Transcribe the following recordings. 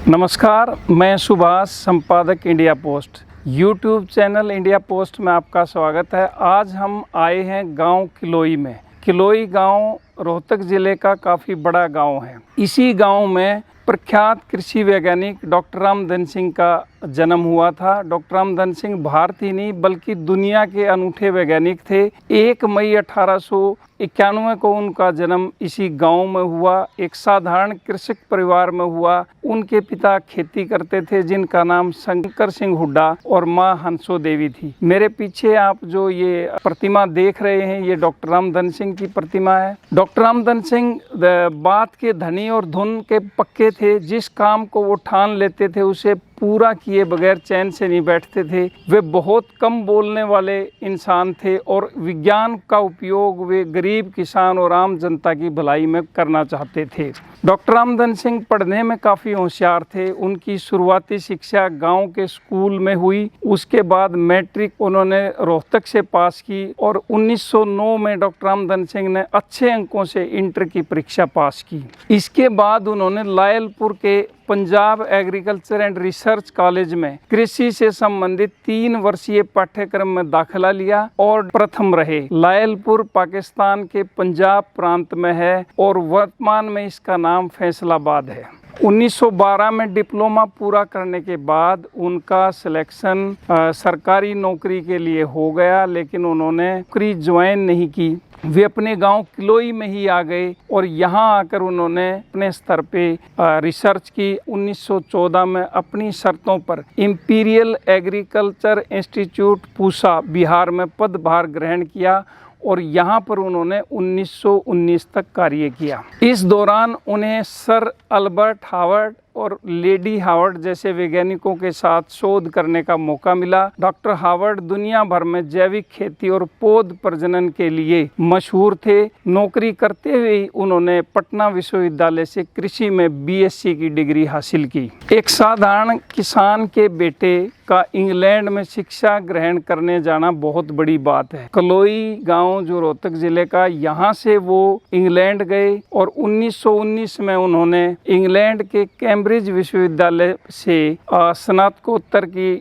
नमस्कार, मैं सुभाष, संपादक India post. YouTube channel India post में आपका स्वागत है। आज हम आए हैं गांव किलोई में। किलोई गांव रोहतक ज़िले का काफ़ी बड़ा गांव है। इसी गांव में प्रख्यात कृषि वैज्ञानिक डॉक्टर रामधन सिंह का जन्म हुआ था। डॉक्टर रामधन सिंह भारत ही नहीं बल्कि दुनिया के अनूठे वैज्ञानिक थे। 1 मई 1891 को उनका जन्म इसी गांव में हुआ। एक साधारण कृषक परिवार में हुआ। उनके पिता खेती करते थे जिनका नाम शंकर सिंह हुड्डा और माँ हंसो देवी थी। मेरे पीछे आप जो ये प्रतिमा देख रहे हैं ये डॉक्टर रामधन सिंह की प्रतिमा है। डॉक्टर रामधन सिंह बात के धनी और धुन के पक्के थे। जिस काम को वो ठान लेते थे उसे पूरा किए बगैर चैन से नहीं बैठते थे। वे बहुत कम बोलने वाले इंसान थे और विज्ञान का उपयोग वे गरीब किसान और आम जनता की भलाई में करना चाहते थे। डॉक्टर रामधन सिंह पढ़ने में काफ़ी होशियार थे। उनकी शुरुआती शिक्षा गांव के स्कूल में हुई। उसके बाद मैट्रिक उन्होंने रोहतक से पास की और 1909 में डॉक्टर रामधन सिंह ने अच्छे अंकों से इंटर की परीक्षा पास की। इसके बाद उन्होंने लायलपुर के Punjab agriculture and research college में कृषि से संबंधित 3 वर्षीय पाठ्यक्रम में दाखिला लिया और प्रथम रहे। लायलपुर पाकिस्तान के पंजाब प्रांत में है और वर्तमान में इसका नाम फैसलाबाद है। 1912 में डिप्लोमा पूरा करने के बाद उनका सिलेक्शन सरकारी नौकरी के लिए हो गया, लेकिन उन्होंने नौकरी ज्वाइन नहीं की। वे अपने गांव किलोई में ही आ गए और यहाँ आकर उन्होंने अपने स्तर पे रिसर्च की। 1914 में अपनी शर्तों पर imperial agriculture institute Pusa Bihar में पदभार ग्रहण किया और यहाँ पर उन्होंने 1919 तक कार्य किया। इस दौरान उन्हें सर अल्बर्ट हावर्ड और लेडी हावर्ड जैसे वैज्ञानिकों के साथ शोध करने का मौका मिला। डॉक्टर हावर्ड दुनिया भर में जैविक खेती और पौध प्रजनन के लिए मशहूर थे। नौकरी करते हुए उन्होंने पटना विश्वविद्यालय से कृषि में बीएससी की डिग्री हासिल की। एक साधारण किसान के बेटे का इंग्लैंड में शिक्षा ग्रहण करने जाना बहुत बड़ी बात है। किलोई गांव जो रोहतक जिले का, यहाँ से वो इंग्लैंड गए और 1919 में उन्होंने इंग्लैंड के कैम्ब्रिज विश्वविद्यालय से स्नातकोत्तर की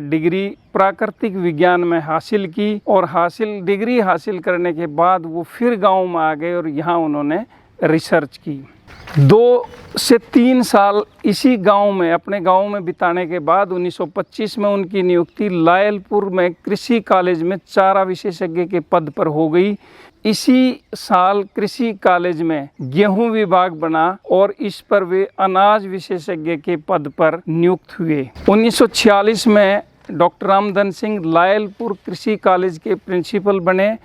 डिग्री प्राकृतिक विज्ञान में हासिल की और डिग्री हासिल करने के बाद वो फिर गांव में आ गए और यहाँ उन्होंने रिसर्च की। 2 से 3 साल इसी गांव में अपने गांव में बिताने के बाद 1925 में उनकी नियुक्ति लायलपुर में कृषि कॉलेज में चारा विशेषज्ञ के पद पर हो गई। इसी साल कृषि कॉलेज में गेहूं विभाग बना और इस पर वे अनाज विशेषज्ञ के पद पर नियुक्त हुए। 1946 में डॉक्टर रामधन सिंह लायलपुर कृषि कॉलेज के प्रिंसिपल बने,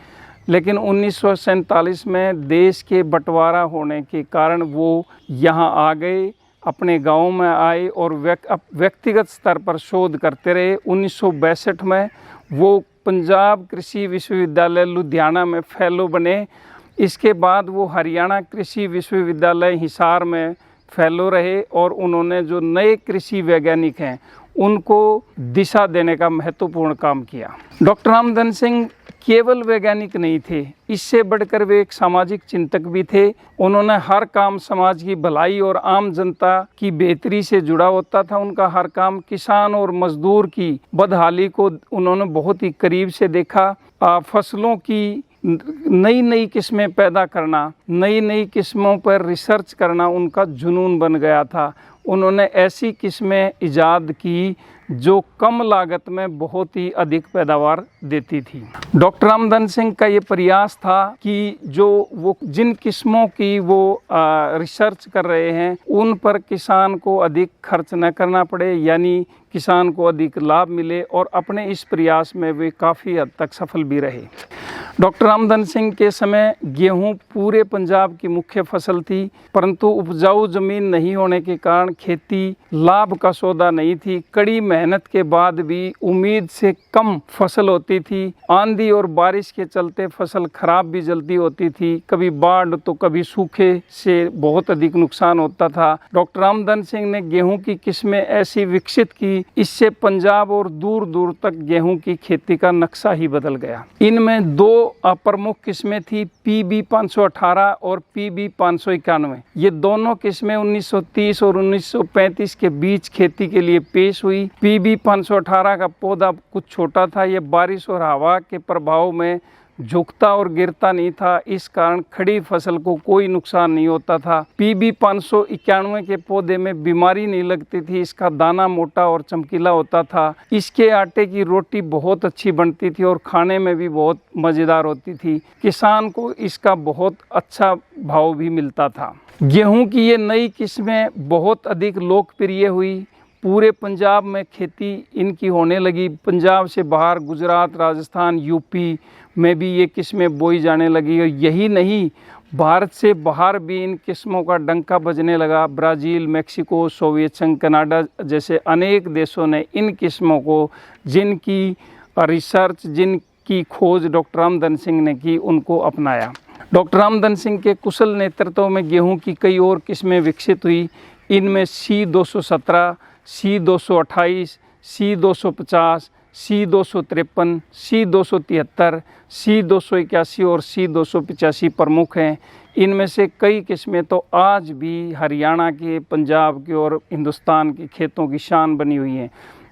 लेकिन 1947 में देश के बंटवारा होने के कारण वो यहाँ आ गए, अपने गांव में आए और व्यक्तिगत स्तर पर शोध करते रहे। 1962 में वो पंजाब कृषि विश्वविद्यालय लुधियाना में फेलो बने। इसके बाद वो हरियाणा कृषि विश्वविद्यालय हिसार में फेलो रहे और उन्होंने जो नए कृषि वैज्ञानिक हैं उनको दिशा देने का महत्वपूर्ण काम किया। डॉक्टर रामधन सिंह केवल वैज्ञानिक नहीं थे, इससे बढ़कर वे एक सामाजिक चिंतक भी थे। उन्होंने हर काम समाज की भलाई और आम जनता की बेहतरी से जुड़ा होता था। उनका हर काम किसान और मजदूर की बदहाली को उन्होंने बहुत ही करीब से देखा। फसलों की नई किस्में पैदा करना, नई किस्मों पर रिसर्च करना उनका जुनून बन गया था। उन्होंने ऐसी किस्में इजाद की जो कम लागत में बहुत ही अधिक पैदावार देती थी। डॉक्टर रामधन सिंह का ये प्रयास था कि जो वो जिन किस्मों की वो रिसर्च कर रहे हैं उन पर किसान को अधिक खर्च न करना पड़े, यानी किसान को अधिक लाभ मिले, और अपने इस प्रयास में वे काफ़ी हद तक सफल भी रहे। डॉक्टर रामधन सिंह के समय गेहूं पूरे पंजाब की मुख्य फसल थी, परंतु उपजाऊ जमीन नहीं होने के कारण खेती लाभ का सौदा नहीं थी। कड़ी मेहनत के बाद भी उम्मीद से कम फसल होती थी। आंधी और बारिश के चलते फसल खराब भी जल्दी होती थी। कभी बाढ़ तो कभी सूखे से बहुत अधिक नुकसान होता था। डॉक्टर रामधन सिंह ने गेहूं की किस्में ऐसी विकसित की इससे पंजाब और दूर दूर तक गेहूं की खेती का नक्शा ही बदल गया। इनमें दो प्रमुख किस्में थी, PB 518 और PB 591। ये दोनों किस्में 1930 और 1935 के बीच खेती के लिए पेश हुई। PB 518 का पौधा कुछ छोटा था, ये बारिश और हवा के प्रभाव में झुकता और गिरता नहीं था, इस कारण खड़ी फसल को कोई नुकसान नहीं होता था। PB 591 के पौधे में बीमारी नहीं लगती थी, इसका दाना मोटा और चमकीला होता था, इसके आटे की रोटी बहुत अच्छी बनती थी और खाने में भी बहुत मज़ेदार होती थी। किसान को इसका बहुत अच्छा भाव भी मिलता था। गेहूं की ये नई किस्में बहुत अधिक लोकप्रिय हुई। पूरे पंजाब में खेती इनकी होने लगी। पंजाब से बाहर गुजरात, राजस्थान, यूपी में भी ये किस्में बोई जाने लगी। और यही नहीं, भारत से बाहर भी इन किस्मों का डंका बजने लगा। ब्राज़ील, मेक्सिको, सोवियत संघ, कनाडा जैसे अनेक देशों ने इन किस्मों को, जिनकी रिसर्च, जिनकी खोज डॉक्टर रामधन सिंह ने की, उनको अपनाया। डॉक्टर रामधन सिंह के कुशल नेतृत्व में गेहूं की कई और किस्में विकसित हुई। इनमें C217, C228, C250, C253, C273, C281 और C285 प्रमुख हैं। इनमें से कई किस्में तो आज भी हरियाणा के, पंजाब के और हिंदुस्तान के खेतों की शान बनी हुई हैं।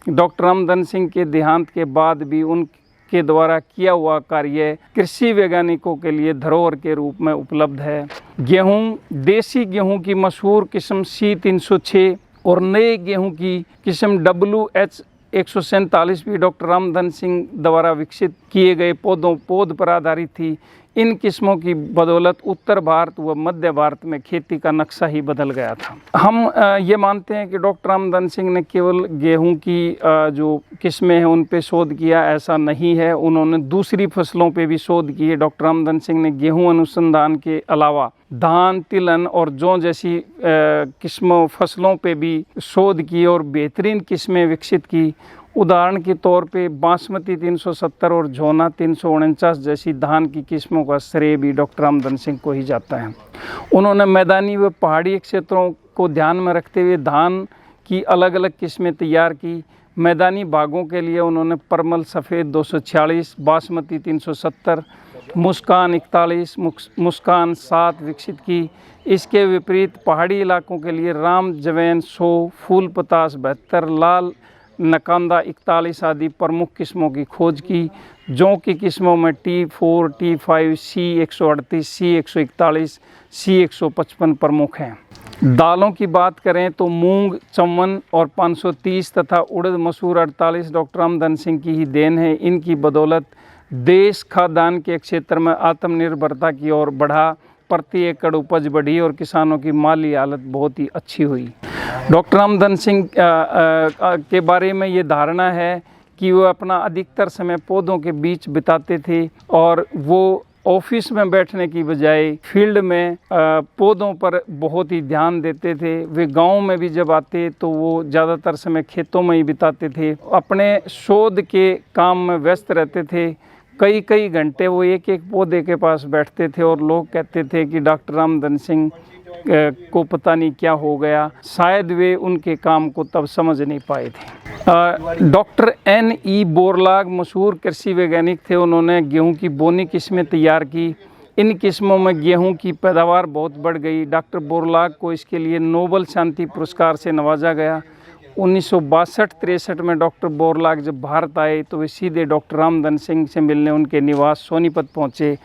डॉक्टर रामधन सिंह के देहांत के बाद भी उनके द्वारा किया हुआ कार्य कृषि वैज्ञानिकों के लिए धरोहर के रूप में उपलब्ध है। गेहूँ, देसी गेहूँ की मशहूर किस्म C306 और नए गेहूं की किस्म WH 147 भी डॉक्टर रामधन सिंह द्वारा विकसित किए गए पौध पर आधारित थी। इन किस्मों की बदौलत उत्तर भारत व मध्य भारत में खेती का नक्शा ही बदल गया था। हम ये मानते हैं कि डॉक्टर रामधन सिंह ने केवल गेहूं की जो किस्में हैं उन पे शोध किया, ऐसा नहीं है। उन्होंने दूसरी फसलों पे भी शोध किए। डॉक्टर रामधन सिंह ने गेहूं अनुसंधान के अलावा धान, तिलहन और जौ जैसी किस्मों फसलों पे भी शोध की और बेहतरीन किस्में विकसित की। उदाहरण के तौर पे बासमती 370 और झोना 349 जैसी धान की किस्मों का श्रेय भी डॉक्टर रामधन सिंह को ही जाता है। उन्होंने मैदानी व पहाड़ी क्षेत्रों को ध्यान में रखते हुए धान की अलग अलग किस्में तैयार की। मैदानी भागों के लिए उन्होंने परमल सफ़ेद 246, बासमती 370, मुस्कान 41, मुस्कान 7 विकसित की। इसके विपरीत पहाड़ी इलाकों के लिए राम जवैन 100, फूल पतास 72, लाल नकांदा 41 आदि प्रमुख किस्मों की खोज की। जौ की किस्मों में T4, T5, C138, C141, C155 प्रमुख हैं। दालों की बात करें तो मूंग 54 और 530 तथा उड़द मसूर 48 डॉक्टर रामधन सिंह की ही देन है। इनकी बदौलत देश खाद्यान्न के क्षेत्र में आत्मनिर्भरता की ओर बढ़ा, प्रति एकड़ उपज बढ़ी और किसानों की माली हालत बहुत ही अच्छी हुई। डॉक्टर रामधन सिंह के बारे में ये धारणा है कि वो अपना अधिकतर समय पौधों के बीच बिताते थे और वो ऑफिस में बैठने की बजाय फील्ड में पौधों पर बहुत ही ध्यान देते थे। वे गांव में भी जब आते तो वो ज़्यादातर समय खेतों में ही बिताते थे। अपने शोध के काम में व्यस्त रहते थे। कई कई घंटे वो एक एक पौधे के पास बैठते थे और लोग कहते थे कि डॉक्टर रामधन सिंह को पता नहीं क्या हो गया। शायद वे उनके काम को तब समझ नहीं पाए थे। Doctor N.E. बोरलाग मशहूर कृषि वैज्ञानिक थे। उन्होंने गेहूं की बोनी किस्में तैयार की। इन किस्मों में गेहूं की पैदावार बहुत बढ़ गई। डॉक्टर बोरलाग को इसके लिए नोबल शांति पुरस्कार से नवाजा गया। 1962-63 में डॉक्टर बोरलाग जब भारत आए तो वे सीधे डॉक्टर रामधन सिंह से मिलने उनके निवास सोनीपत पहुँचे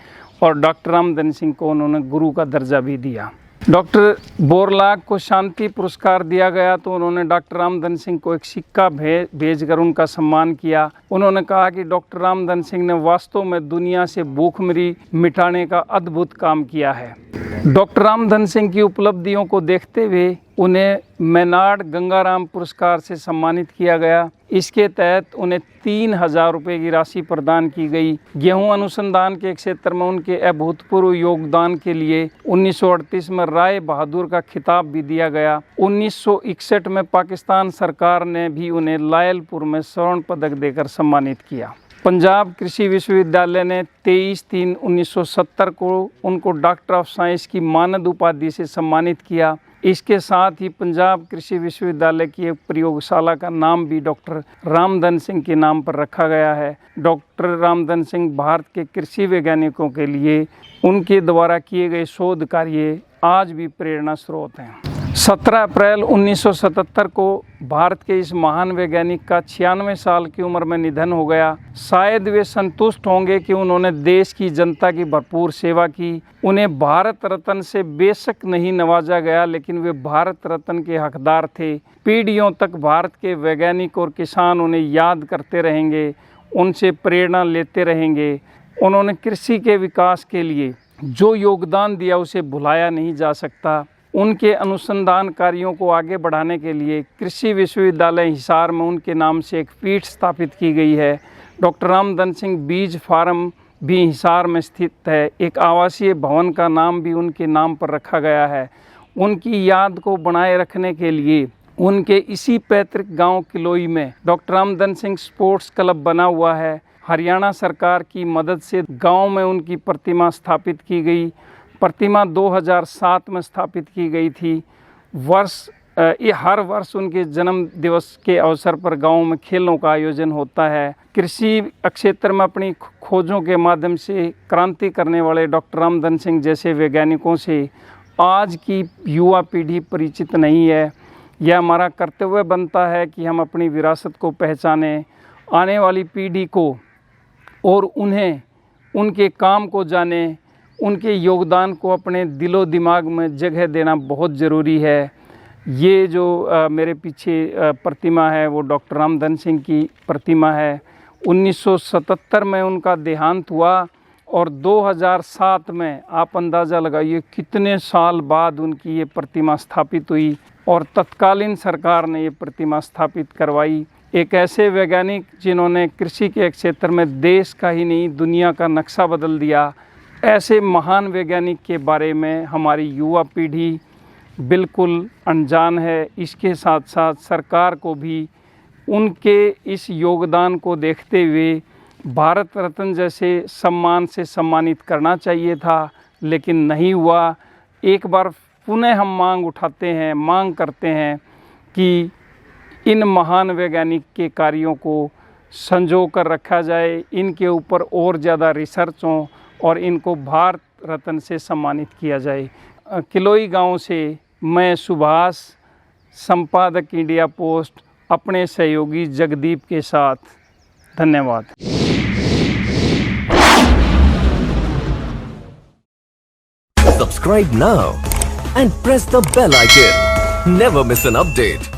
और डॉक्टर रामधन सिंह को उन्होंने गुरु का दर्जा भी दिया। डॉक्टर बोरलाग को शांति पुरस्कार दिया गया तो उन्होंने डॉक्टर रामधन सिंह को एक सिक्का भेजकर उनका सम्मान किया। उन्होंने कहा कि डॉक्टर रामधन सिंह ने वास्तव में दुनिया से भूखमरी मिटाने का अद्भुत काम किया है। डॉक्टर रामधन सिंह की उपलब्धियों को देखते हुए उन्हें मेनार्ड गंगाराम पुरस्कार से सम्मानित किया गया। इसके तहत उन्हें 3,000 रुपये की राशि प्रदान की गई। गेहूं अनुसंधान के क्षेत्र में उनके अभूतपूर्व योगदान के लिए 1938 में राय बहादुर का खिताब भी दिया गया। 1961 में पाकिस्तान सरकार ने भी उन्हें लायलपुर में स्वर्ण पदक देकर सम्मानित किया। पंजाब कृषि विश्वविद्यालय ने 23/3/1970 को उनको डॉक्टर ऑफ साइंस की मानद उपाधि से सम्मानित किया। इसके साथ ही पंजाब कृषि विश्वविद्यालय की एक प्रयोगशाला का नाम भी डॉक्टर रामधन सिंह के नाम पर रखा गया है। डॉक्टर रामधन सिंह भारत के कृषि वैज्ञानिकों के लिए उनके द्वारा किए गए शोध कार्य आज भी प्रेरणा स्रोत हैं। 17 अप्रैल 1977 को भारत के इस महान वैज्ञानिक का 96 साल की उम्र में निधन हो गया। शायद वे संतुष्ट होंगे कि उन्होंने देश की जनता की भरपूर सेवा की। उन्हें भारत रत्न से बेशक नहीं नवाजा गया, लेकिन वे भारत रत्न के हकदार थे। पीढ़ियों तक भारत के वैज्ञानिक और किसान उन्हें याद करते रहेंगे, उनसे प्रेरणा लेते रहेंगे। उन्होंने कृषि के विकास के लिए जो योगदान दिया उसे भुलाया नहीं जा सकता। उनके अनुसंधान कार्यों को आगे बढ़ाने के लिए कृषि विश्वविद्यालय हिसार में उनके नाम से एक पीठ स्थापित की गई है। डॉक्टर रामधन सिंह बीज फार्म भी हिसार में स्थित है। एक आवासीय भवन का नाम भी उनके नाम पर रखा गया है। उनकी याद को बनाए रखने के लिए उनके इसी पैतृक गांव किलोई में doctor Ramdhan Singh sports club बना हुआ है। हरियाणा सरकार की मदद से गांव में उनकी प्रतिमा स्थापित की गई। प्रतिमा 2007 में स्थापित की गई थी। ये हर वर्ष उनके जन्म दिवस के अवसर पर गांव में खेलों का आयोजन होता है। कृषि क्षेत्र में अपनी खोजों के माध्यम से क्रांति करने वाले डॉक्टर रामधन सिंह जैसे वैज्ञानिकों से आज की युवा पीढ़ी परिचित नहीं है। यह हमारा कर्तव्य बनता है कि हम अपनी विरासत को पहचानें, आने वाली पीढ़ी को और उन्हें उनके काम को जानें। उनके योगदान को अपने दिलो दिमाग में जगह देना बहुत ज़रूरी है। ये जो मेरे पीछे प्रतिमा है वो डॉक्टर रामधन सिंह की प्रतिमा है। 1977 में उनका देहांत हुआ और 2007 में आप अंदाज़ा लगाइए कितने साल बाद उनकी ये प्रतिमा स्थापित हुई और तत्कालीन सरकार ने ये प्रतिमा स्थापित करवाई। एक ऐसे वैज्ञानिक जिन्होंने कृषि के क्षेत्र में देश का ही नहीं दुनिया का नक्शा बदल दिया। ऐसे महान वैज्ञानिक के बारे में हमारी युवा पीढ़ी बिल्कुल अनजान है। इसके साथ साथ सरकार को भी उनके इस योगदान को देखते हुए भारत रत्न जैसे सम्मान से सम्मानित करना चाहिए था, लेकिन नहीं हुआ। एक बार पुनः हम मांग करते हैं कि इन महान वैज्ञानिक के कार्यों को संजो कर रखा जाए, इनके ऊपर और ज़्यादा रिसर्च हो और इनको भारत रत्न से सम्मानित किया जाए। किलोई गांव से मैं सुभाष, संपादक इंडिया पोस्ट, अपने सहयोगी जगदीप के साथ। धन्यवाद। Subscribe now and press the bell icon. Never miss an update.